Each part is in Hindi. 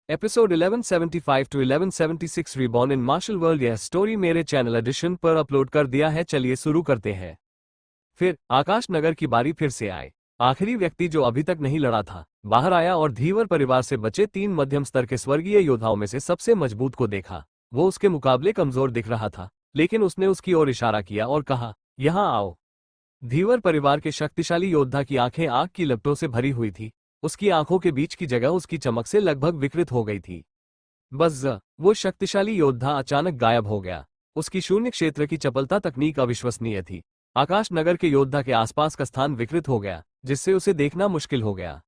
Episode 1175 to 1176 reborn in martial world. यह स्टोरी मेरे चैनल एडिशन पर अपलोड कर दिया है। चलिए शुरू करते हैं। फिर आकाश नगर की बारी फिर से आए। आखिरी व्यक्ति जो अभी तक नहीं लड़ा था बाहर आया और धीवर परिवार से बचे 3 मध्यम स्तर के स्वर्गीय योद्धाओं में से सबसे मजबूत को देखा। वो उसके मुकाबले कमजोर दिख रहा था, लेकिन उसने उसकी ओर इशारा किया और कहा, यहाँ आओ। धीवर परिवार के शक्तिशाली योद्धा की आंखें आग की लपटों से भरी हुई थी। उसकी आंखों के बीच की जगह उसकी चमक से लगभग विकृत हो गई थी। बस वो शक्तिशाली योद्धा अचानक गायब हो गया। उसकी शून्य क्षेत्र की चपलता तकनीक अविश्वसनीय थी। आकाश नगर के योद्धा के आसपास का स्थान विकृत हो गया, जिससे उसे देखना मुश्किल हो गया।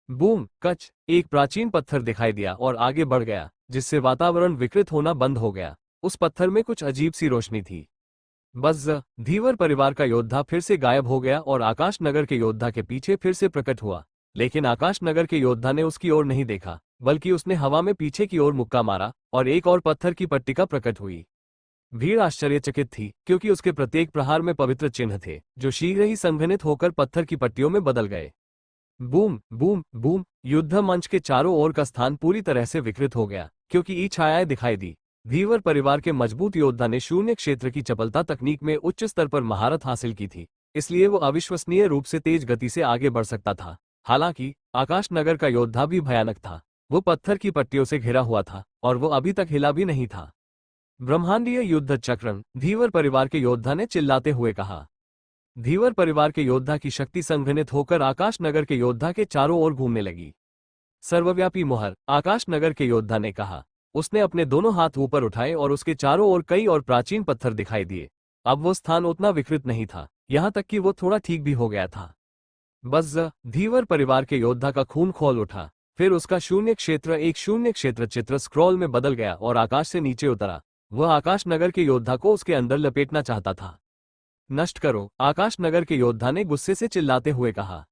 बूम कच, एक प्राचीन पत्थर दिखाई दिया और आगे बढ़ गया, जिससे वातावरण विकृत होना बंद हो गया। उस पत्थर में कुछ अजीब सी रोशनी थी। बस धीवर परिवार का योद्धा फिर से गायब हो गया और आकाश नगर के योद्धा के पीछे फिर से प्रकट हुआ। लेकिन आकाश नगर के योद्धा ने उसकी ओर नहीं देखा, बल्कि उसने हवा में पीछे की ओर मुक्का मारा और एक और पत्थर की पट्टिका प्रकट हुई। भीड़ आश्चर्यचकित थी, क्योंकि उसके प्रत्येक प्रहार में पवित्र चिन्ह थे, जो शीघ्र ही संघनित होकर पत्थर की पट्टियों में बदल गए। बूम बूम बूम, युद्ध मंच के चारों ओर का स्थान पूरी तरह से विकृत हो गया, क्योंकि ई छायाएं दिखाई दी। धीवर परिवार के मजबूत योद्धा ने शून्य क्षेत्र की चपलता तकनीक में उच्च स्तर पर महारत हासिल की थी, इसलिए वो अविश्वसनीय रूप से तेज गति से आगे बढ़ सकता था। हालांकि आकाश नगर का योद्धा भी भयानक था। वो पत्थर की पट्टियों से घिरा हुआ था और वो अभी तक हिला भी नहीं था। ब्रह्मांडीय युद्ध चक्रण, धीवर परिवार के योद्धा ने चिल्लाते हुए कहा। धीवर परिवार के योद्धा की शक्ति संघनित होकर आकाश नगर के योद्धा के चारों ओर घूमने लगी। सर्वव्यापी मोहर, आकाश नगर के योद्धा ने कहा। उसने अपने दोनों हाथ ऊपर उठाए और उसके चारों ओर कई और प्राचीन पत्थर दिखाई दिए। अब वो स्थान उतना विकृत नहीं था, यहां तक कि वो थोड़ा ठीक भी हो गया था। बस धीवर परिवार के योद्धा का खून खौल उठा। फिर उसका शून्य क्षेत्र एक शून्य क्षेत्र चित्र स्क्रॉल में बदल गया और आकाश से नीचे उतरा। वह आकाश नगर के योद्धा को उसके अंदर लपेटना चाहता था। नष्ट करो, आकाश नगर के योद्धा ने गुस्से से चिल्लाते हुए कहा।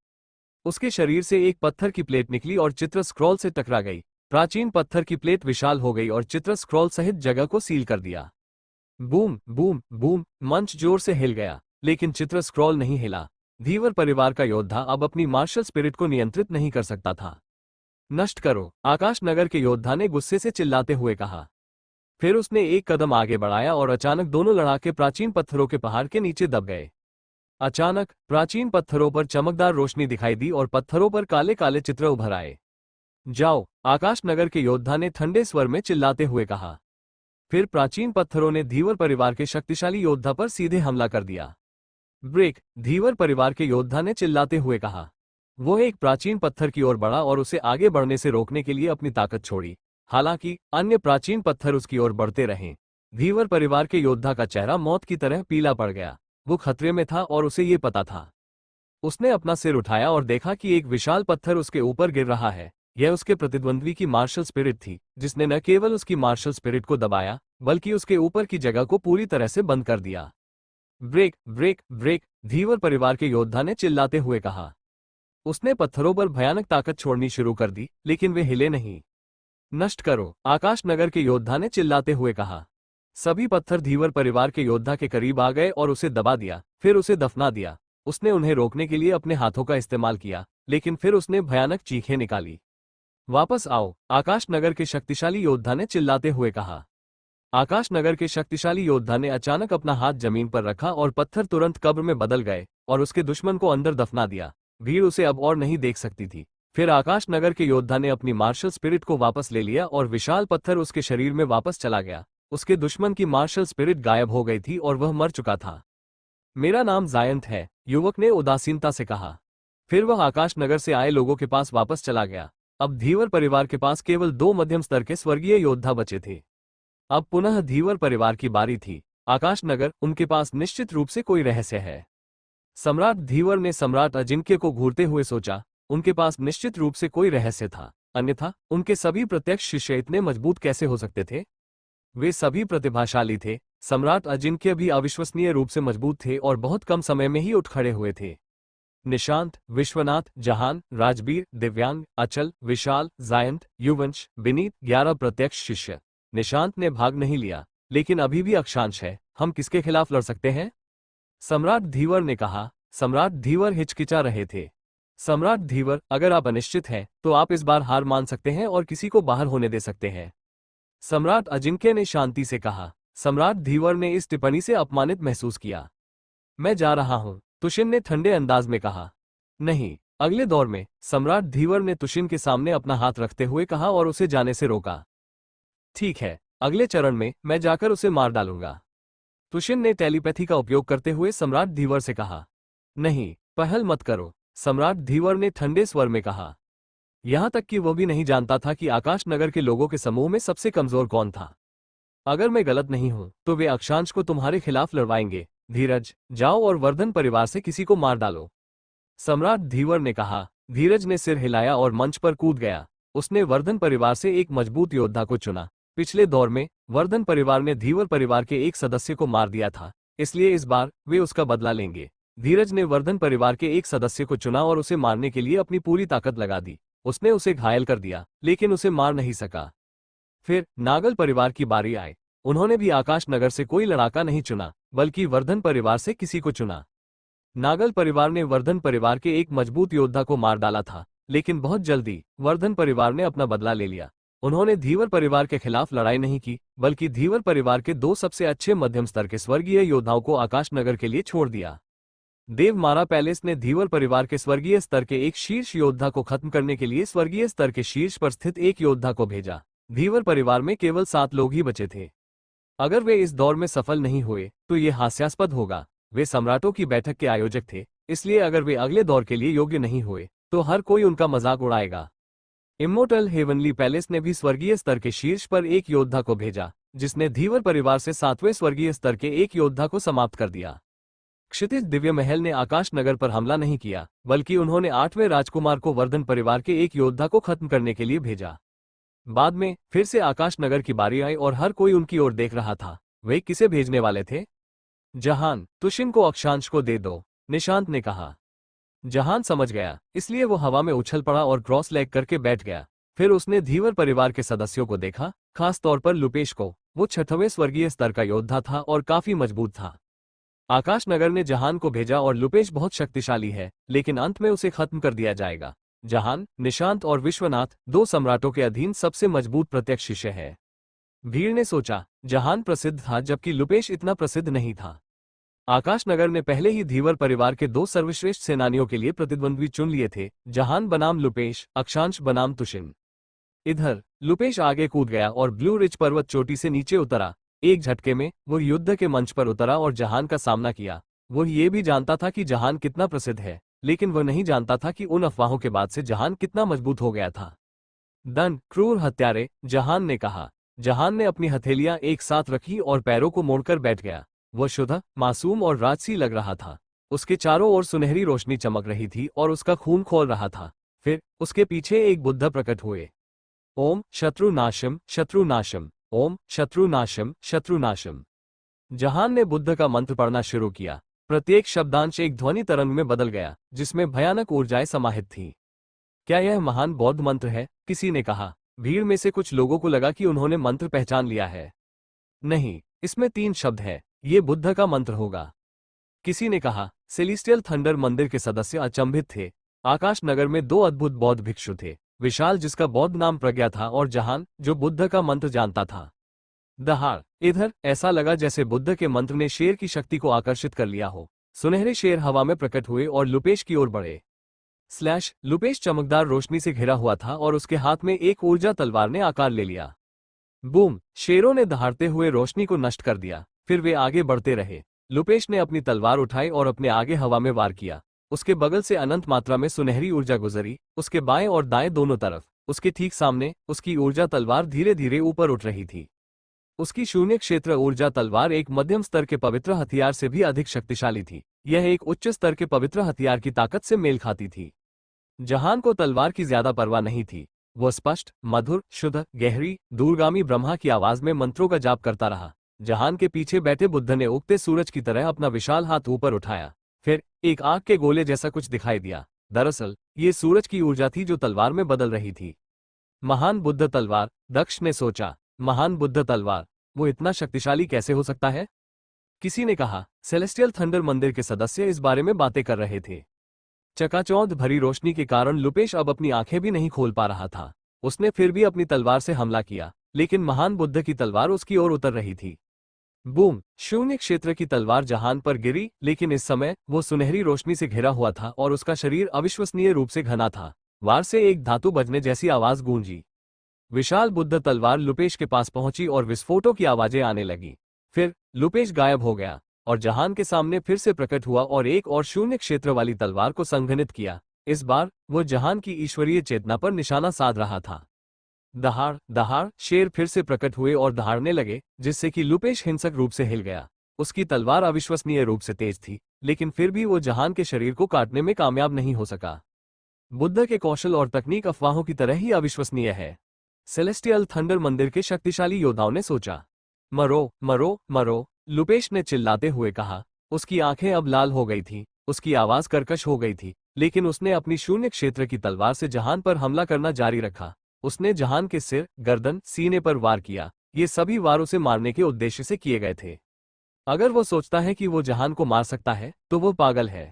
उसके शरीर से एक पत्थर की प्लेट निकली और चित्र स्क्रॉल से टकरा गई। प्राचीन पत्थर की प्लेट विशाल हो गई और चित्र स्क्रॉल सहित जगह को सील कर दिया। बूम बूम बूम, मंच जोर से हिल गया, लेकिन चित्र स्क्रॉल नहीं हिला। धीवर परिवार का योद्धा अब अपनी मार्शल स्पिरिट को नियंत्रित नहीं कर सकता था। नष्ट करो, आकाश नगर के योद्धा ने गुस्से से चिल्लाते हुए कहा। फिर उसने एक कदम आगे बढ़ाया और अचानक दोनों लड़ाके प्राचीन पत्थरों के पहाड़ के नीचे दब गए। अचानक प्राचीन पत्थरों पर चमकदार रोशनी दिखाई दी और पत्थरों पर काले काले चित्र उभर आए। जाओ, आकाश नगर के योद्धा ने ठंडे स्वर में चिल्लाते हुए कहा। फिर प्राचीन पत्थरों ने धीवर परिवार के शक्तिशाली योद्धा पर सीधे हमला कर दिया। ब्रेक, धीवर परिवार के योद्धा ने चिल्लाते हुए कहा। वो एक प्राचीन पत्थर की ओर बढ़ा और उसे आगे बढ़ने से रोकने के लिए अपनी ताकत छोड़ी। हालांकि अन्य प्राचीन पत्थर उसकी ओर बढ़ते रहे। धीवर परिवार के योद्धा का चेहरा मौत की तरह पीला पड़ गया। वो खतरे में था और उसे ये पता था। उसने अपना सिर उठाया और देखा कि एक विशाल पत्थर उसके ऊपर गिर रहा है। यह उसके प्रतिद्वंद्वी की मार्शल स्पिरिट थी, जिसने न केवल उसकी मार्शल स्पिरिट को दबाया, बल्कि उसके ऊपर की जगह को पूरी तरह से बंद कर दिया। ब्रेक ब्रेक ब्रेक, धीवर परिवार के योद्धा ने चिल्लाते हुए कहा। उसने पत्थरों पर भयानक ताकत छोड़नी शुरू कर दी, लेकिन वे हिले नहीं। नष्ट करो, आकाश नगर के योद्धा ने चिल्लाते हुए कहा। सभी पत्थर धीवर परिवार के योद्धा के करीब आ गए और उसे दबा दिया, फिर उसे दफना दिया। उसने उन्हें रोकने के लिए अपने हाथों का इस्तेमाल किया, लेकिन फिर उसने भयानक चीखें निकाली। वापस आओ, आकाश नगर के शक्तिशाली योद्धा ने चिल्लाते हुए कहा। आकाश नगर के शक्तिशाली योद्धा ने अचानक अपना हाथ जमीन पर रखा और पत्थर तुरंत कब्र में बदल गए और उसके दुश्मन को अंदर दफना दिया। भीड़ उसे अब और नहीं देख सकती थी। फिर आकाश नगर के योद्धा ने अपनी मार्शल स्पिरिट को वापस ले लिया और विशाल पत्थर उसके शरीर में वापस चला गया। उसके दुश्मन की मार्शल स्पिरिट गायब हो गई थी और वह मर चुका था। मेरा नाम जायंत है, युवक ने उदासीनता से कहा। फिर वह आकाश नगर से आए लोगों के पास वापस चला गया। अब धीवर परिवार के पास केवल 2 मध्यम स्तर के स्वर्गीय योद्धा बचे थे। अब पुनः धीवर परिवार की बारी थी। आकाश नगर, उनके पास निश्चित रूप से कोई रहस्य है। सम्राट धीवर ने सम्राट अजिंक्य को घूरते हुए सोचा। उनके पास निश्चित रूप से कोई रहस्य था, अन्यथा उनके सभी प्रत्यक्ष शिष्य इतने मजबूत कैसे हो सकते थे? वे सभी प्रतिभाशाली थे। सम्राट अजिंक्य भी अविश्वसनीय रूप से मजबूत थे और बहुत कम समय में ही उठ खड़े हुए थे। निशांत, विश्वनाथ, जहान, राजबीर, दिव्यांग, अचल, विशाल, जायंत, युवंश, विनीत, 11 प्रत्यक्ष शिष्य। निशांत ने भाग नहीं लिया, लेकिन अभी भी अक्षांश है। हम किसके खिलाफ लड़ सकते हैं? सम्राट धीवर ने कहा। सम्राट धीवर हिचकिचा रहे थे। सम्राट धीवर, अगर आप अनिश्चित हैं तो आप इस बार हार मान सकते हैं और किसी को बाहर होने दे सकते हैं। सम्राट अजिंक्य ने शांति से कहा। सम्राट धीवर ने इस टिप्पणी से अपमानित महसूस किया। मैं जा रहा हूं, तुशिन ने ठंडे अंदाज में कहा। नहीं। अगले दौर में सम्राट धीवर ने तुशिन के सामने अपना हाथ रखते हुए कहा और उसे जाने से रोका। ठीक है, अगले चरण में मैं जाकर उसे मार डालूंगा। तुशिन ने टेलीपैथी का उपयोग करते हुए सम्राट धीवर से कहा। नहीं, पहल मत करो, सम्राट धीवर ने ठंडे स्वर में कहा। यहां तक कि वह भी नहीं जानता था कि आकाश नगर के लोगों के समूह में सबसे कमजोर कौन था। अगर मैं गलत नहीं हूं तो वे अक्षांश को तुम्हारे खिलाफ लड़वाएंगे। धीरज, जाओ और वर्धन परिवार से किसी को मार डालो, सम्राट धीवर ने कहा। धीरज ने सिर हिलाया और मंच पर कूद गया। उसने वर्धन परिवार से एक मजबूत योद्धा को चुना। पिछले दौर में वर्धन परिवार ने धीवर परिवार के एक सदस्य को मार दिया था, इसलिए इस बार वे उसका बदला लेंगे। धीरज ने वर्धन परिवार के एक सदस्य को चुना और उसे मारने के लिए अपनी पूरी ताकत लगा दी। उसने उसे घायल कर दिया, लेकिन उसे मार नहीं सका। फिर नागल परिवार की बारी आई। उन्होंने भी आकाश नगर से कोई लड़ाका नहीं चुना, बल्कि वर्धन परिवार से किसी को चुना। नागल परिवार ने वर्धन परिवार के एक मजबूत योद्धा को मार डाला था, लेकिन बहुत जल्दी वर्धन परिवार ने अपना बदला ले लिया। उन्होंने धीवर परिवार के खिलाफ लड़ाई नहीं की, बल्कि धीवर परिवार के दो सबसे अच्छे मध्यम स्तर के स्वर्गीय योद्धाओं को आकाश नगर के लिए छोड़ दिया। देवमारा पैलेस ने धीवर परिवार के स्वर्गीय स्तर के एक शीर्ष योद्धा को खत्म करने के लिए स्वर्गीय स्तर के शीर्ष पर स्थित एक योद्धा को भेजा। धीवर परिवार में केवल 7 लोग ही बचे थे। अगर वे इस दौर में सफल नहीं हुए तो ये हास्यास्पद होगा। वे सम्राटों की बैठक के आयोजक थे, इसलिए अगर वे अगले दौर के लिए योग्य नहीं हुए तो हर कोई उनका मजाक उड़ाएगा। इमोर्टल हेवनली पैलेस ने भी स्वर्गीय स्तर के शीर्ष पर एक योद्धा को भेजा, जिसने धीवर परिवार से 7वें स्वर्गीय स्तर के एक योद्धा को समाप्त कर दिया। क्षितिज दिव्य महल ने आकाश नगर पर हमला नहीं किया, बल्कि उन्होंने 8वें राजकुमार को वर्धन परिवार के एक योद्धा को खत्म करने के लिए भेजा। बाद में फिर से आकाश नगर की बारी आई और हर कोई उनकी ओर देख रहा था। वे किसे भेजने वाले थे? जहान, तुशिन को अक्षांश को दे दो, निशांत ने कहा। जहान समझ गया, इसलिए वो हवा में उछल पड़ा और क्रॉस लेग करके बैठ गया। फिर उसने धीवर परिवार के सदस्यों को देखा, खास तौर पर लुपेश को। वो 6वें स्वर्गीय स्तर का योद्धा था और काफी मजबूत था। आकाश नगर ने जहान को भेजा और लुपेश बहुत शक्तिशाली है, लेकिन अंत में उसे खत्म कर दिया जाएगा। जहान, निशांत और विश्वनाथ 2 सम्राटों के अधीन सबसे मजबूत प्रत्यक्ष शिष्य है। भीड़ ने सोचा, जहान प्रसिद्ध था जबकि लुपेश इतना प्रसिद्ध नहीं था। आकाश नगर ने पहले ही धीवर परिवार के 2 सर्वश्रेष्ठ सेनानियों के लिए प्रतिद्वंद्वी चुन लिए थे, जहान बनाम लुपेश, अक्षांश बनाम तुशिन। इधर लुपेश आगे कूद गया और ब्लू रिज पर्वत चोटी से नीचे उतरा। एक झटके में वो युद्ध के मंच पर उतरा और जहान का सामना किया। वो ये भी जानता था कि जहान कितना प्रसिद्ध है, लेकिन वह नहीं जानता था कि उन अफवाहों के बाद से जहान कितना मजबूत हो गया था। दन, क्रूर हत्यारे, जहान ने कहा। जहान ने अपनी हथेलियां एक साथ रखी और पैरों को मोड़कर बैठ गया। वह शुद्ध, मासूम और राजसी लग रहा था। उसके चारों ओर सुनहरी रोशनी चमक रही थी और उसका खून खोल रहा था। फिर उसके पीछे एक बुद्ध प्रकट हुए। ओम शत्रु नाशम, शत्रु नाशम, ओम शत्रु नाशम, शत्रु नाशम। जहान ने बुद्ध का मंत्र पढ़ना शुरू किया। प्रत्येक शब्दांश एक ध्वनि तरंग में बदल गया, जिसमें भयानक ऊर्जाएं समाहित थीं। क्या यह महान बौद्ध मंत्र है? किसी ने कहा। भीड़ में से कुछ लोगों को लगा कि उन्होंने मंत्र पहचान लिया है। नहीं, इसमें 3 शब्द है, ये बुद्ध का मंत्र होगा। किसी ने कहा। सेलेस्टियल थंडर मंदिर के सदस्य अचंभित थे। आकाश नगर में 2 अद्भुत बौद्ध भिक्षु थे, विशाल जिसका बौद्ध नाम प्रज्ञा था और जहान जो बुद्ध का मंत्र जानता था। दहाड़, इधर ऐसा लगा जैसे बुद्ध के मंत्र ने शेर की शक्ति को आकर्षित कर लिया हो। सुनहरे शेर हवा में प्रकट हुए और लुपेश की ओर बढ़े। लुपेश चमकदार रोशनी से घिरा हुआ था और उसके हाथ में एक ऊर्जा तलवार ने आकार ले लिया। बूम, शेरों ने दहाड़ते हुए रोशनी को नष्ट कर दिया। फिर वे आगे बढ़ते रहे। लुपेश ने अपनी तलवार उठाई और अपने आगे हवा में वार किया। उसके बगल से अनंत मात्रा में सुनहरी ऊर्जा गुजरी, उसके बाएं और दाएं दोनों तरफ। उसके ठीक सामने उसकी ऊर्जा तलवार धीरे धीरे ऊपर उठ रही थी। उसकी शून्य क्षेत्र ऊर्जा तलवार एक मध्यम स्तर के पवित्र हथियार से भी अधिक शक्तिशाली थी। यह एक उच्च स्तर के पवित्र हथियार की ताकत से मेल खाती थी। जहान को तलवार की ज्यादा परवाह नहीं थी। वह स्पष्ट, मधुर, शुद्ध, गहरी, दूरगामी ब्रह्मा की आवाज में मंत्रों का जाप करता रहा। जहान के पीछे बैठे बुद्ध ने उगते सूरज की तरह अपना विशाल हाथ ऊपर उठाया। फिर एक आग के गोले जैसा कुछ दिखाई दिया। दरअसल ये सूरज की ऊर्जा थी जो तलवार में बदल रही थी। महान बुद्ध तलवार, दक्ष ने सोचा। महान बुद्ध तलवार, वो इतना शक्तिशाली कैसे हो सकता है? किसी ने कहा। सेलेस्टियल थंडर मंदिर के सदस्य इस बारे में बातें कर रहे थे। चकाचौंध भरी रोशनी के कारण लुपेश अब अपनी आंखें भी नहीं खोल पा रहा था। उसने फिर भी अपनी तलवार से हमला किया, लेकिन महान बुद्ध की तलवार उसकी ओर उतर रही थी। बूम! शून्य क्षेत्र की तलवार जहान पर गिरी, लेकिन इस समय वो सुनहरी रोशनी से घिरा हुआ था और उसका शरीर अविश्वसनीय रूप से घना था। वार से एक धातु बजने जैसी आवाज गूंजी। विशाल बुद्ध तलवार लुपेश के पास पहुंची और विस्फोटों की आवाजें आने लगी। फिर लुपेश गायब हो गया और जहान के सामने फिर से प्रकट हुआ और एक और शून्य क्षेत्र वाली तलवार को संघनित किया। इस बार वो जहान की ईश्वरीय चेतना पर निशाना साध रहा था। दहाड़ दहाड़ शेर फिर से प्रकट हुए और दहाड़ने लगे, जिससे कि लुपेश हिंसक रूप से हिल गया। उसकी तलवार अविश्वसनीय रूप से तेज थी, लेकिन फिर भी वो जहान के शरीर को काटने में कामयाब नहीं हो सका। बुद्ध के कौशल और तकनीक अफवाहों की तरह ही अविश्वसनीय है। सेलेस्टियल थंडर मंदिर के शक्तिशाली योद्धाओं ने सोचा। मरो मरो मरो, लुपेश ने चिल्लाते हुए कहा। उसकी आंखें अब लाल हो गई थीं, उसकी आवाज कर्कश हो गई थी, लेकिन उसने अपनी शून्य क्षेत्र की तलवार से जहान पर हमला करना जारी रखा। उसने जहान के सिर, गर्दन, सीने पर वार किया। ये सभी वार उसे मारने के उद्देश्य से किए गए थे। अगर वो सोचता है कि वो जहान को मार सकता है, तो वो पागल है।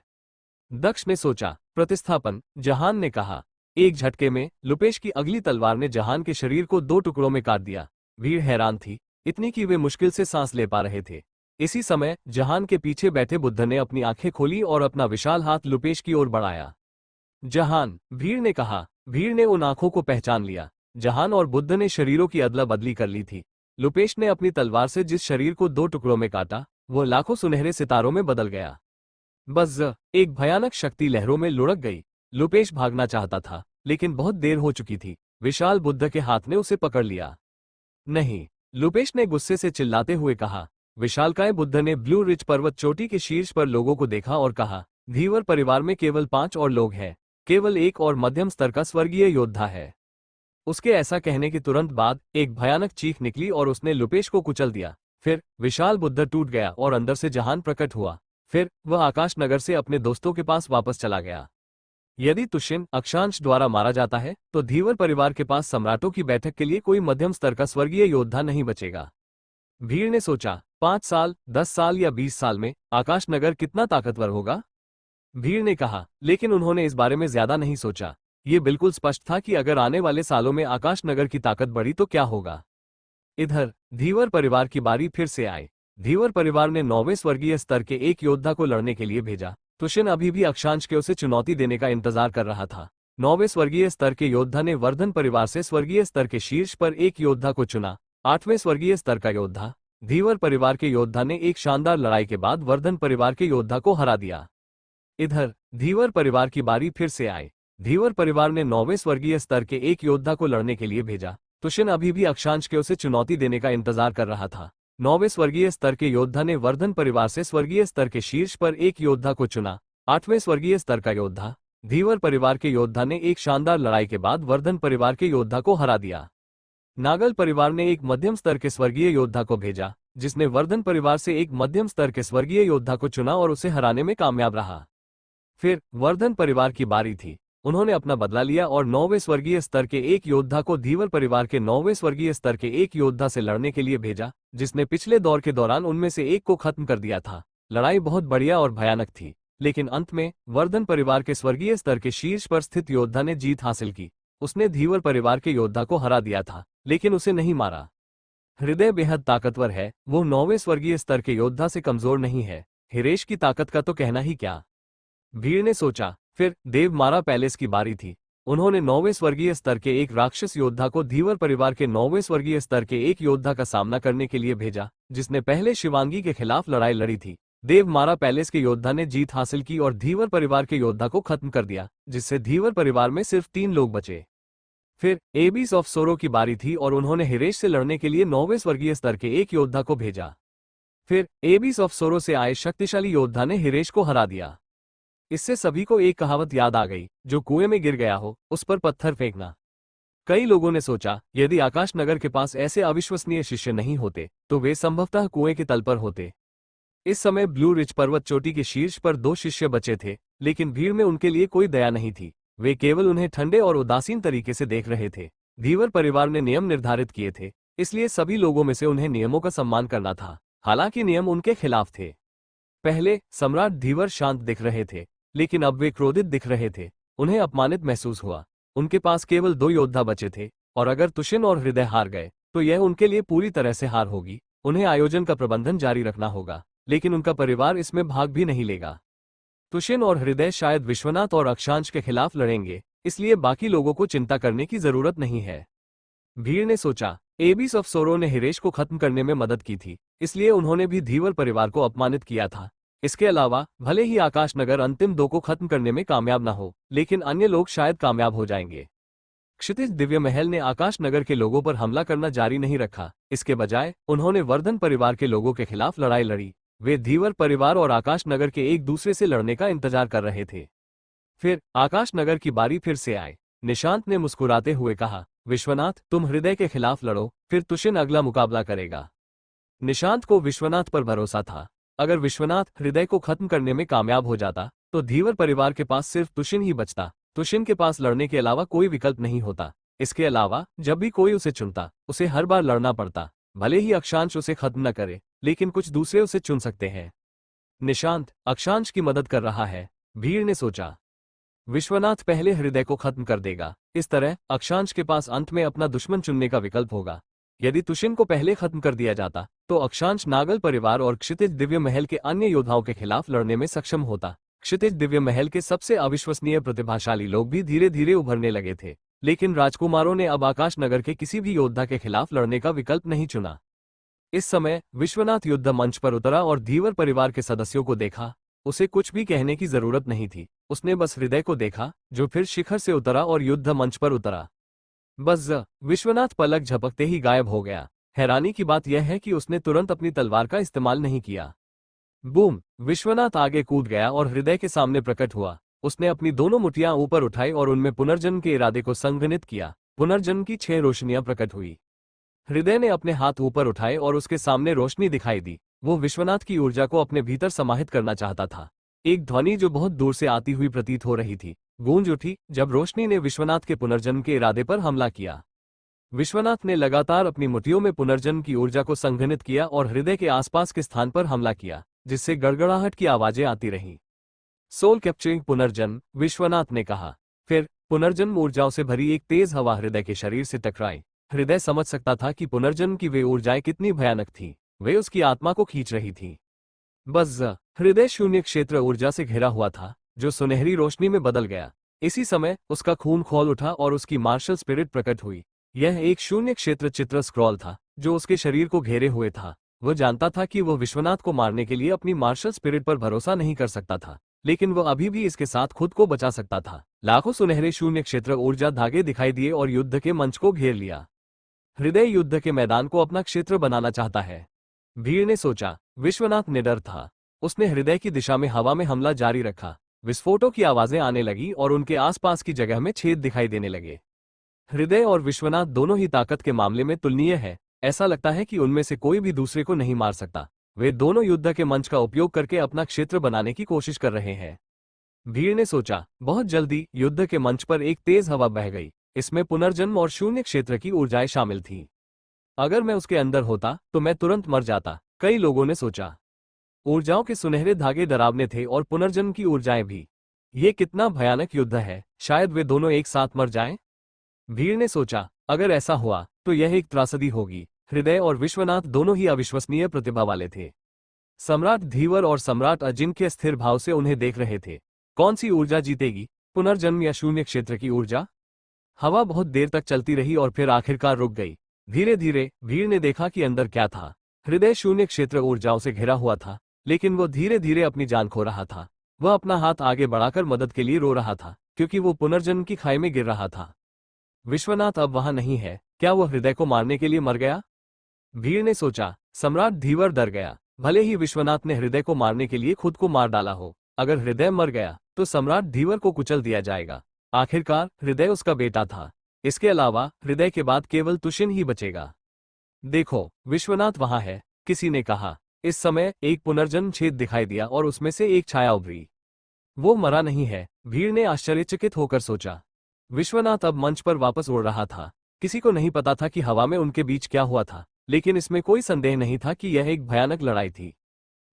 दक्ष ने सोचा। प्रतिस्थापन, जहान ने कहा। एक झटके में लुपेश की अगली तलवार ने जहान के शरीर को 2 टुकड़ों में काट दिया। भीड़ हैरान थी, इतनी कि वे मुश्किल से सांस ले पा रहे थे। इसी समय जहान के पीछे बैठे बुद्ध ने अपनी आंखें खोली और अपना विशाल हाथ लुपेश की ओर बढ़ाया। जहान, भीड़ ने कहा। भीड़ ने उन आंखों को पहचान लिया। जहान और बुद्ध ने शरीरों की अदला बदली कर ली थी। लुपेश ने अपनी तलवार से जिस शरीर को 2 टुकड़ों में काटा, वो लाखों सुनहरे सितारों में बदल गया। बस एक भयानक शक्ति लहरों में लुढ़क गई। लुपेश भागना चाहता था, लेकिन बहुत देर हो चुकी थी। विशाल बुद्ध के हाथ ने उसे पकड़ लिया। नहीं, लुपेश ने गुस्से से चिल्लाते हुए कहा। विशालकाय बुद्ध ने ब्लू रिज पर्वत चोटी के शीर्ष पर लोगों को देखा और कहा, धीवर परिवार में केवल 5 और लोग हैं। केवल एक और मध्यम स्तर का स्वर्गीय योद्धा है। उसके ऐसा कहने के तुरंत बाद एक भयानक चीख निकली और उसने लुपेश को कुचल दिया। फिर विशाल बुद्ध टूट गया और अंदर से जहान प्रकट हुआ। फिर वह आकाश नगर से अपने दोस्तों के पास वापस चला गया। यदि तुशिन अक्षांश द्वारा मारा जाता है, तो धीवर परिवार के पास सम्राटों की बैठक के लिए कोई मध्यम स्तर का स्वर्गीय योद्धा नहीं बचेगा। भीड़ ने सोचा, 5 साल, 10 साल या 20 साल में आकाश नगर कितना ताकतवर होगा? भीड़ ने कहा, लेकिन उन्होंने इस बारे में ज्यादा नहीं सोचा। ये बिल्कुल स्पष्ट था कि अगर आने वाले सालों में आकाश नगर की ताकत बढ़ी तो क्या होगा। इधर धीवर परिवार की बारी फिर से आई। धीवर परिवार ने 9वें स्वर्गीय स्तर के एक योद्धा को लड़ने के लिए भेजा। तुशिन अभी भी अक्षांश के उसे चुनौती देने का इंतजार कर रहा था। 9वें स्वर्गीय स्तर के योद्धा ने वर्धन परिवार से स्वर्गीय स्तर के शीर्ष पर एक योद्धा को चुना। 8वें स्वर्गीय स्तर का योद्धा, धीवर परिवार के योद्धा ने एक शानदार लड़ाई के बाद वर्धन परिवार के योद्धा को हरा दिया। इधर धीवर परिवार की बारी फिर से आई। धीवर परिवार ने 9वें स्वर्गीय स्तर के एक योद्धा को लड़ने के लिए भेजा। तुशिन अभी भी अक्षांश के उसे चुनौती देने का इंतजार कर रहा था। 9वें स्वर्गीय स्तर के योद्धा ने वर्धन परिवार से स्वर्गीय स्तर के शीर्ष पर एक योद्धा को चुना। 8वें स्वर्गीय स्तर का योद्धा, धीवर परिवार के योद्धा ने एक शानदार लड़ाई के बाद वर्धन परिवार के योद्धा को हरा दिया। नागल परिवार ने एक मध्यम स्तर के स्वर्गीय योद्धा को भेजा, जिसने वर्धन परिवार से एक मध्यम स्तर के स्वर्गीय योद्धा को चुना और उसे हराने में कामयाब रहा। फिर वर्धन परिवार की बारी थी। उन्होंने अपना बदला लिया और 9वें स्वर्गीय स्तर के एक योद्धा को धीवर परिवार के 9वें स्वर्गीय स्तर के एक योद्धा से लड़ने के लिए भेजा, जिसने पिछले दौर के दौरान उनमें से एक को खत्म कर दिया था। लड़ाई बहुत बढ़िया और भयानक थी, लेकिन अंत में वर्धन परिवार के स्वर्गीय स्तर के शीर्ष पर स्थित योद्धा ने जीत हासिल की। उसने धीवर परिवार के योद्धा को हरा दिया था, लेकिन उसे नहीं मारा। हृदय बेहद ताकतवर है, वो 9वें स्वर्गीय स्तर के योद्धा से कमजोर नहीं है। हिरेश की ताकत का तो कहना ही क्या। भीड़ ने सोचा। फिर देवमारा पैलेस की बारी थी। उन्होंने 9वें स्वर्गीय स्तर के एक राक्षस योद्धा को धीवर परिवार के 9वें स्वर्गीय स्तर के एक योद्धा का सामना करने के लिए भेजा, जिसने पहले शिवांगी के खिलाफ लड़ाई लड़ी थी। देवमारा पैलेस के योद्धा ने जीत हासिल की और धीवर परिवार के योद्धा को खत्म कर दिया, जिससे धीवर परिवार में सिर्फ 3 लोग बचे। फिर एबीस ऑफ सोरो की बारी थी और उन्होंने हिरेश से लड़ने के लिए 9वें स्वर्गीय स्तर के एक योद्धा को भेजा। फिर एबीस ऑफ सोरो से आए शक्तिशाली योद्धा ने हिरेश को हरा दिया। इससे सभी को एक कहावत याद आ गई, जो कुएं में गिर गया हो उस पर पत्थर फेंकना। कई लोगों ने सोचा, यदि आकाश नगर के पास ऐसे अविश्वसनीय शिष्य नहीं होते, तो वे संभवतः कुएं के तल पर होते। इस समय ब्लू रिज पर्वत चोटी के शीर्ष पर 2 शिष्य बचे थे, लेकिन भीड़ में उनके लिए कोई दया नहीं थी। वे केवल उन्हें ठंडे और उदासीन तरीके से देख रहे थे। धीवर परिवार ने नियम निर्धारित किए थे, इसलिए सभी लोगों में से उन्हें नियमों का सम्मान करना था, हालांकि नियम उनके खिलाफ थे। पहले सम्राट धीवर शांत दिख रहे थे। लेकिन अब वे क्रोधित दिख रहे थे। उन्हें अपमानित महसूस हुआ। उनके पास केवल 2 योद्धा बचे थे, और अगर तुशिन और हृदय हार गए तो यह उनके लिए पूरी तरह से हार होगी। उन्हें आयोजन का प्रबंधन जारी रखना होगा, लेकिन उनका परिवार इसमें भाग भी नहीं लेगा। तुशिन और हृदय शायद विश्वनाथ और अक्षांश के खिलाफ लड़ेंगे, इसलिए बाकी लोगों को चिंता करने की जरूरत नहीं है। भीड़ ने सोचा, एबीस ऑफ सोरो ने हिरेश को खत्म करने में मदद की थी, इसलिए उन्होंने भी धीवर परिवार को अपमानित किया था। इसके अलावा भले ही आकाश नगर अंतिम 2 को खत्म करने में कामयाब न हो, लेकिन अन्य लोग शायद कामयाब हो जाएंगे। क्षितिज दिव्य महल ने आकाश नगर के लोगों पर हमला करना जारी नहीं रखा। इसके बजाय उन्होंने वर्धन परिवार के लोगों के खिलाफ लड़ाई लड़ी। वे धीवर परिवार और आकाश नगर के एक दूसरे से लड़ने का इंतजार कर रहे थे। फिर आकाश नगर की बारी फिर से आए। निशांत ने मुस्कुराते हुए कहा, विश्वनाथ, तुम हृदय के खिलाफ लड़ो, फिर तुशिन अगला मुकाबला करेगा। निशांत को विश्वनाथ पर भरोसा था। अगर विश्वनाथ हृदय को खत्म करने में कामयाब हो जाता तो धीवर परिवार के पास सिर्फ तुशिन ही बचता। तुशिन के पास लड़ने के अलावा कोई विकल्प नहीं होता। इसके अलावा जब भी कोई उसे चुनता, उसे हर बार लड़ना पड़ता। भले ही अक्षांश उसे खत्म न करे, लेकिन कुछ दूसरे उसे चुन सकते हैं। निशांत अक्षांश की मदद कर रहा है, भीड़ ने सोचा। विश्वनाथ पहले हृदय को खत्म कर देगा। इस तरह अक्षांश के पास अंत में अपना दुश्मन चुनने का विकल्प होगा। यदि तुशिन को पहले खत्म कर दिया जाता तो अक्षांश नागल परिवार और क्षितिज दिव्य महल के अन्य योद्धाओं के खिलाफ लड़ने में सक्षम होता। क्षितिज दिव्य महल के सबसे अविश्वसनीय प्रतिभाशाली लोग भी धीरे धीरे उभरने लगे थे, लेकिन राजकुमारों ने अब आकाश नगर के किसी भी योद्धा के खिलाफ लड़ने का विकल्प नहीं चुना। इस समय विश्वनाथ युद्ध मंच पर उतरा और धीवर परिवार के सदस्यों को देखा। उसे कुछ भी कहने की जरूरत नहीं थी। उसने बस हृदय को देखा, जो फिर शिखर से उतरा और युद्ध मंच पर उतरा। बस विश्वनाथ पलक झपकते ही गायब हो गया। हैरानी की बात यह है कि उसने तुरंत अपनी तलवार का इस्तेमाल नहीं किया। बूम! विश्वनाथ आगे कूद गया और हृदय के सामने प्रकट हुआ। उसने अपनी दोनों मुठियां ऊपर उठाई और उनमें पुनर्जन्म के इरादे को संघनित किया। पुनर्जन्म की 6 रोशनियां प्रकट हुई। हृदय ने अपने हाथ ऊपर उठाए और उसके सामने रोशनी दिखाई दी। वो विश्वनाथ की ऊर्जा को अपने भीतर समाहित करना चाहता था। एक ध्वनि जो बहुत दूर से आती हुई प्रतीत हो रही थी गूंज उठी जब रोशनी ने विश्वनाथ के पुनर्जन्म के इरादे पर हमला किया। विश्वनाथ ने लगातार अपनी मुठियों में पुनर्जन्म की ऊर्जा को संघनित किया और हृदय के आसपास के स्थान पर हमला किया, जिससे गड़गड़ाहट की आवाजें आती रहीं। सोल कैप्चरिंग पुनर्जन्म, विश्वनाथ ने कहा। फिर पुनर्जन्म ऊर्जाओं से भरी एक तेज हवा हृदय के शरीर से टकराई। हृदय समझ सकता था कि पुनर्जन्म की वे ऊर्जाएं कितनी भयानक थीं। वे उसकी आत्मा को खींच रही थीं। बस हृदय शून्य क्षेत्र ऊर्जा से घिरा हुआ था, जो सुनहरी रोशनी में बदल गया। इसी समय उसका खून खौल उठा और उसकी मार्शल स्पिरिट प्रकट हुई। यह एक शून्य क्षेत्र चित्र स्क्रॉल था, जो उसके शरीर को घेरे हुए था। वह जानता था कि वह विश्वनाथ को मारने के लिए अपनी मार्शल स्पिरिट पर भरोसा नहीं कर सकता था, लेकिन वह अभी भी इसके साथ खुद को बचा सकता था। लाखों सुनहरे शून्य क्षेत्र ऊर्जा धागे दिखाई दिए और युद्ध के मंच को घेर लिया। हृदय युद्ध के मैदान को अपना क्षेत्र बनाना चाहता है, भीड़ ने सोचा। विश्वनाथ निडर था। उसने हृदय की दिशा में हवा में हमला जारी रखा। विस्फोटों की आवाजें आने लगी और उनके आसपास की जगह में छेद दिखाई देने लगे। हृदय और विश्वनाथ दोनों ही ताकत के मामले में तुलनीय है। ऐसा लगता है कि उनमें से कोई भी दूसरे को नहीं मार सकता। वे दोनों युद्ध के मंच का उपयोग करके अपना क्षेत्र बनाने की कोशिश कर रहे हैं, भीड़ ने सोचा। बहुत जल्दी युद्ध के मंच पर एक तेज हवा बह गई। इसमें पुनर्जन्म और शून्य क्षेत्र की ऊर्जाएं शामिल थीं। अगर मैं उसके अंदर होता तो मैं तुरंत मर जाता, कई लोगों ने सोचा। ऊर्जाओं के सुनहरे धागे डरावने थे और पुनर्जन्म की ऊर्जाएं भी। ये कितना भयानक युद्ध है, शायद वे दोनों एक साथ मर जाएं? भीड़ ने सोचा, अगर ऐसा हुआ तो यह एक त्रासदी होगी। हृदय और विश्वनाथ दोनों ही अविश्वसनीय प्रतिभा वाले थे। सम्राट धीवर और सम्राट अजिंक्य स्थिर भाव से उन्हें देख रहे थे। कौन सी ऊर्जा जीतेगी, पुनर्जन्म या शून्य क्षेत्र की ऊर्जा? हवा बहुत देर तक चलती रही और फिर आखिरकार रुक गई। धीरे धीरे भीड़ ने देखा कि अंदर क्या था। हृदय शून्य क्षेत्र ऊर्जाओं से घिरा हुआ था, लेकिन वो धीरे धीरे अपनी जान खो रहा था। वह अपना हाथ आगे बढ़ाकर मदद के लिए रो रहा था, क्योंकि वो पुनर्जन्म की खाई में गिर रहा था। विश्वनाथ अब वहां नहीं है। क्या वह हृदय को मारने के लिए मर गया? भीड़ ने सोचा। सम्राट धीवर डर गया। भले ही विश्वनाथ ने हृदय को मारने के लिए खुद को मार डाला हो, अगर हृदय मर गया तो सम्राट धीवर को कुचल दिया जाएगा। आखिरकार हृदय उसका बेटा था। इसके अलावा हृदय के बाद केवल तुशिन ही बचेगा। देखो, विश्वनाथ वहां है, किसी ने कहा। इस समय एक पुनर्जन्म छेद दिखाई दिया और उसमें से एक छाया उभरी। वो मरा नहीं है, भीड़ ने आश्चर्यचकित होकर सोचा। विश्वनाथ अब मंच पर वापस उड़ रहा था। किसी को नहीं पता था कि हवा में उनके बीच क्या हुआ था, लेकिन इसमें कोई संदेह नहीं था कि यह एक भयानक लड़ाई थी।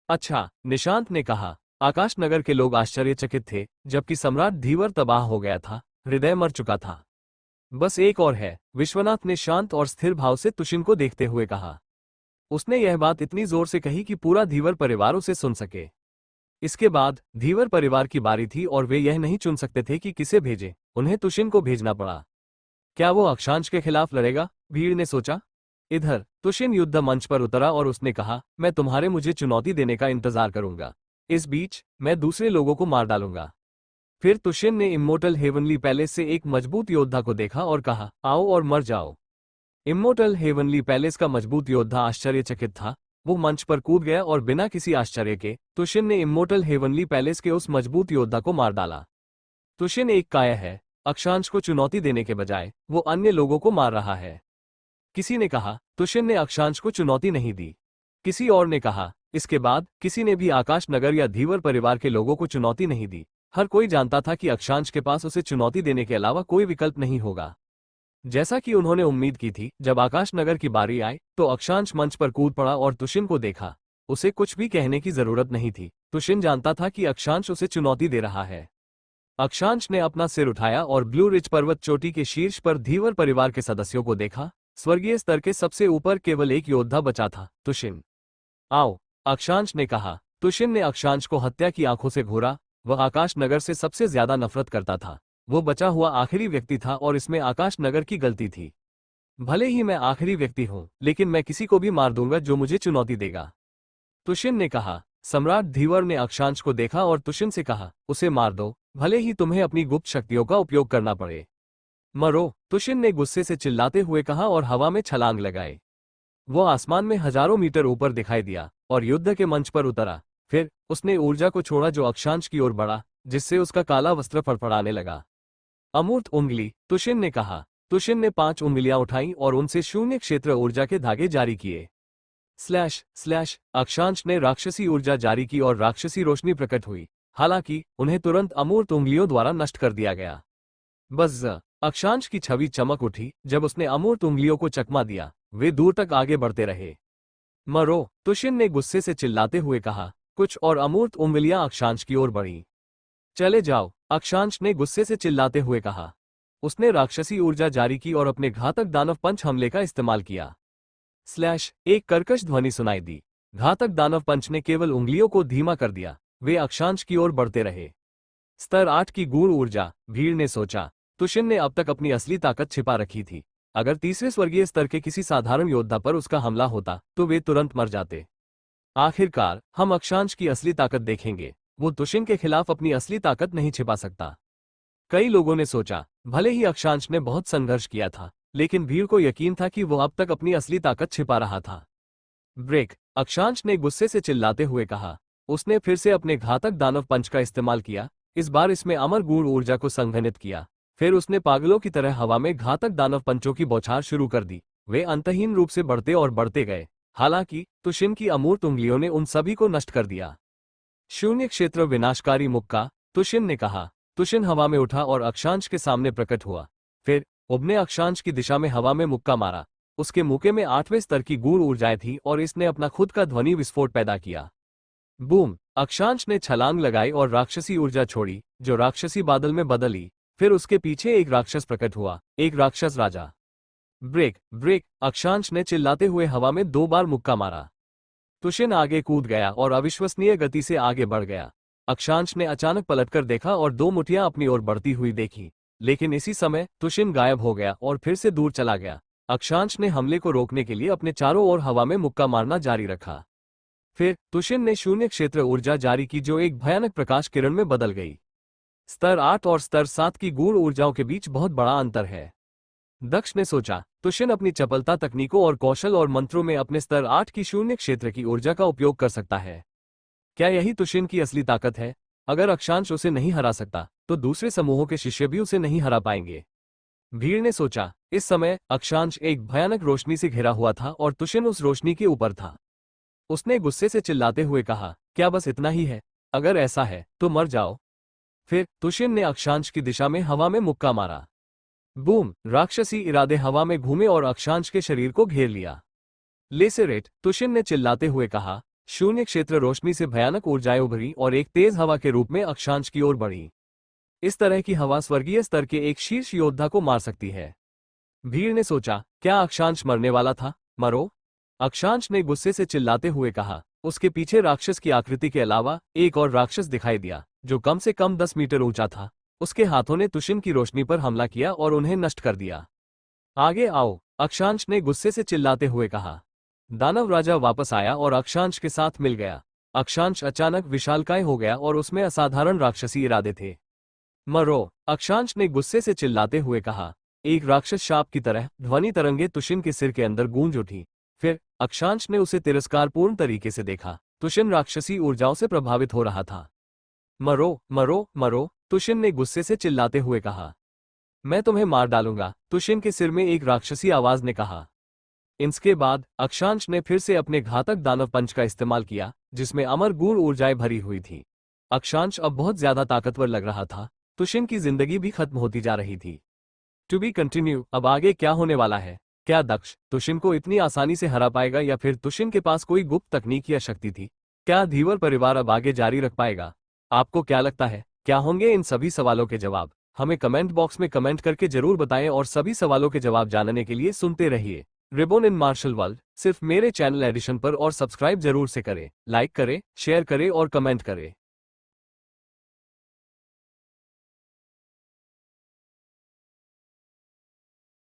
अच्छा, निशांत ने कहा। आकाश नगर के लोग आश्चर्यचकित थे, जबकि सम्राट धीवर तबाह हो गया था, हृदय मर चुका था। बस एक और है, विश्वनाथ ने शांत और स्थिर भाव से तुशिन को देखते हुए कहा। उसने यह बात इतनी जोर से कही कि पूरा धीवर परिवार उसे सुन सके। इसके बाद धीवर परिवार की बारी थी और वे यह नहीं चुन सकते थे कि किसे भेजें, उन्हें तुशिन को भेजना पड़ा। क्या वो अक्षांश के खिलाफ लड़ेगा? भीड़ ने सोचा। इधर तुशिन युद्ध मंच पर उतरा और उसने कहा, मैं तुम्हारे मुझे चुनौती देने का इंतजार करूंगा। इस बीच मैं दूसरे लोगों को मार डालूंगा। फिर तुशिन ने इम्मोर्टल हेवनली पैलेस से एक मजबूत योद्धा को देखा और कहा, आओ और मर जाओ। इम्मोर्टल हेवनली पैलेस का मजबूत योद्धा आश्चर्यचकित था। वो मंच पर कूद गया और बिना किसी आश्चर्य के तुशिन ने इम्मोर्टल हेवनली पैलेस के उस मजबूत योद्धा को मार डाला। तुशिन एक काया है, अक्षांश को चुनौती देने के बजाय वो अन्य लोगों को मार रहा है। किसी ने कहा, तुशिन ने अक्षांश को चुनौती नहीं दी। किसी और ने कहा, इसके बाद किसी ने भी आकाश नगर या धीवर परिवार के लोगों को चुनौती नहीं दी। हर कोई जानता था कि अक्षांश के पास उसे चुनौती देने के अलावा कोई विकल्प नहीं होगा। जैसा कि उन्होंने उम्मीद की थी, जब आकाश नगर की बारी आई तो अक्षांश मंच पर कूद पड़ा और तुशिन को देखा। उसे कुछ भी कहने की जरूरत नहीं थी, तुशिन जानता था कि अक्षांश उसे चुनौती दे रहा है। अक्षांश ने अपना सिर उठाया और ब्लू रिज पर्वत चोटी के शीर्ष पर धीवर परिवार के सदस्यों को देखा। स्वर्गीय स्तर के सबसे ऊपर केवल एक योद्धा बचा था, तुशिन। आओ, अक्षांश ने कहा। तुशिन ने अक्षांश को हत्या की आंखों से घूरा। वह आकाश नगर से सबसे ज्यादा नफरत करता था। वो बचा हुआ आखिरी व्यक्ति था और इसमें आकाश नगर की गलती थी। भले ही मैं आखिरी व्यक्ति हूं, लेकिन मैं किसी को भी मार दूंगा जो मुझे चुनौती देगा, तुशिन ने कहा। सम्राट धीवर ने अक्षांश को देखा और तुशिन से कहा, उसे मार दो, भले ही तुम्हें अपनी गुप्त शक्तियों का उपयोग करना पड़े। मरो, तुशिन ने गुस्से से चिल्लाते हुए कहा और हवा में छलांग लगाए। वो आसमान में हजारों मीटर ऊपर दिखाई दिया और युद्ध के मंच पर उतरा। फिर उसने ऊर्जा को छोड़ा जो अक्षांश की ओर बढ़ा, जिससे उसका काला वस्त्र फड़फड़ाने लगा। अमूर्त उंगली, तुशिन ने कहा। तुशिन ने 5 उंगलियां उठाई और उनसे शून्य क्षेत्र ऊर्जा के धागे जारी किए। स्लैश स्लैश, अक्षांश ने राक्षसी ऊर्जा जारी की और राक्षसी रोशनी प्रकट हुई। हालांकि उन्हें तुरंत अमूर्त उंगलियों द्वारा नष्ट कर दिया गया। बस अक्षांश की छवि चमक उठी जब उसने अमूर्त उंगलियों को चकमा दिया। वे दूर तक आगे बढ़ते रहे। मरो, तुशिन ने गुस्से से चिल्लाते हुए कहा। कुछ और अमूर्त उंगलियां अक्षांश की ओर बढ़ीं। चले जाओ, अक्षांश ने गुस्से से चिल्लाते हुए कहा। उसने राक्षसी ऊर्जा जारी की और अपने घातक दानव पंच हमले का इस्तेमाल किया। स्लैश, एक कर्कश ध्वनि सुनाई दी। घातक दानव पंच ने केवल उंगलियों को धीमा कर दिया। वे अक्षांश की ओर बढ़ते रहे। स्तर 8 की गूढ़ ऊर्जा, भीड़ ने सोचा। तुशिन ने अब तक अपनी असली ताकत छिपा रखी थी। अगर तीसरे स्वर्गीय स्तर के किसी साधारण योद्धा पर उसका हमला होता तो वे तुरंत मर जाते। आखिरकार हम अक्षांश की असली ताकत देखेंगे। वो तुशिन के खिलाफ अपनी असली ताकत नहीं छिपा सकता। कई लोगों ने सोचा, भले ही अक्षांश ने बहुत संघर्ष किया था, लेकिन भीड़ को यकीन था कि वो अब तक अपनी असली ताकत छिपा रहा था। ब्रेक, अक्षांश ने गुस्से से चिल्लाते हुए कहा। उसने फिर से अपने घातक दानव पंच का इस्तेमाल किया। इस बार इसमें अमर गूढ़ ऊर्जा को संघनित किया। फिर उसने पागलों की तरह हवा में घातक दानव पंचों की बौछार शुरू कर दी। वे अंतहीन रूप से बढ़ते और बढ़ते गए। हालांकि तुशिन की अमूर्त उंगलियों ने उन सभी को नष्ट कर दिया। शून्य क्षेत्र विनाशकारी मुक्का, तुशिन ने कहा। तुशिन हवा में उठा और अक्षांश के सामने प्रकट हुआ। फिर उसने अक्षांश की दिशा में हवा में मुक्का मारा। उसके मुक्के में 8वें स्तर की गूढ़ ऊर्जाएं थी और इसने अपना खुद का ध्वनि विस्फोट पैदा किया। बूम, अक्षांश ने छलांग लगाई और राक्षसी ऊर्जा छोड़ी, जो राक्षसी बादल में बदली। फिर उसके पीछे एक राक्षस प्रकट हुआ, एक राक्षस राजा। ब्रेक, ब्रेक, अक्षांश ने चिल्लाते हुए हवा में 2 बार मुक्का मारा। तुशिन आगे कूद गया और अविश्वसनीय गति से आगे बढ़ गया। अक्षांश ने अचानक पलटकर देखा और 2 मुठियां अपनी ओर बढ़ती हुई देखी। लेकिन इसी समय तुशिन गायब हो गया और फिर से दूर चला गया। अक्षांश ने हमले को रोकने के लिए अपने चारों ओर हवा में मुक्का मारना जारी रखा। फिर तुशिन ने शून्य क्षेत्र ऊर्जा जारी की जो एक भयानक प्रकाश किरण में बदल गई। स्तर 8 और स्तर 7 की गूढ़ ऊर्जाओं के बीच बहुत बड़ा अंतर है। दक्ष ने सोचा, तुशिन अपनी चपलता, तकनीकों और कौशल और मंत्रों में अपने स्तर 8 की शून्य क्षेत्र की ऊर्जा का उपयोग कर सकता है। क्या यही तुशिन की असली ताकत है? अगर अक्षांश उसे नहीं हरा सकता तो दूसरे समूहों के शिष्य भी उसे नहीं हरा पाएंगे। भीड़ ने सोचा। इस समय अक्षांश एक भयानक रोशनी से घिरा हुआ था और तुशिन उस रोशनी के ऊपर था। उसने गुस्से से चिल्लाते हुए कहा, क्या बस इतना ही है? अगर ऐसा है तो मर जाओ। फिर तुशिन ने अक्षांश की दिशा में हवा में मुक्का मारा। बूम, राक्षसी इरादे हवा में घूमे और अक्षांश के शरीर को घेर लिया। लेसेरेट, तुशिन ने चिल्लाते हुए कहा। शून्य क्षेत्र रोशनी से भयानक ऊर्जाएं उभरी और एक तेज हवा के रूप में अक्षांश की ओर बढ़ी। इस तरह की हवा स्वर्गीय स्तर के एक शीर्ष योद्धा को मार सकती है। भीड़ ने सोचा, क्या अक्षांश मरने वाला था? मरो! अक्षांश ने गुस्से से चिल्लाते हुए कहा। उसके पीछे राक्षस की आकृति के अलावा एक और राक्षस दिखाई दिया, जो कम से कम 10 मीटर ऊंचा था। उसके हाथों ने तुशिन की रोशनी पर हमला किया और उन्हें नष्ट कर दिया। आगे आओ! अक्षांश ने गुस्से से चिल्लाते हुए कहा। दानव राजा वापस आया और अक्षांश के साथ मिल गया। अक्षांश अचानक विशालकाय हो गया और उसमें असाधारण राक्षसी इरादे थे। मरो! अक्षांश ने गुस्से से चिल्लाते हुए कहा। एक राक्षस शाप की तरह ध्वनि तरंगे तुशिन के सिर के अंदर गूंज उठी। फिर अक्षांश ने उसे तिरस्कारपूर्ण तरीके से देखा। तुशिन राक्षसी ऊर्जाओं से प्रभावित हो रहा था। मरो, मरो, मरो! तुशिन ने गुस्से से चिल्लाते हुए कहा। मैं तुम्हें मार डालूंगा, तुशिन के सिर में एक राक्षसी आवाज ने कहा। इसके बाद अक्षांश ने फिर से अपने घातक दानव पंच का इस्तेमाल किया, जिसमें अमर गूढ़ ऊर्जाएं भरी हुई थी। अक्षांश अब बहुत ज्यादा ताकतवर लग रहा था। तुशिन की जिंदगी भी खत्म होती जा रही थी। To be continue. अब आगे क्या होने वाला है? क्या दक्ष तुशिन को इतनी आसानी से हरा पाएगा या फिर तुशिन के पास कोई गुप्त तकनीक या शक्ति थी? क्या धीवर परिवार अब आगे जारी रख पाएगा? आपको क्या लगता है, क्या होंगे इन सभी सवालों के जवाब? हमें कमेंट बॉक्स में कमेंट करके जरूर बताएं और सभी सवालों के जवाब जानने के लिए सुनते रहिए रिबॉन इन मार्शल वर्ल्ड, सिर्फ मेरे चैनल एडिशन पर। और सब्सक्राइब जरूर से करें, लाइक करें, शेयर करें और कमेंट करें।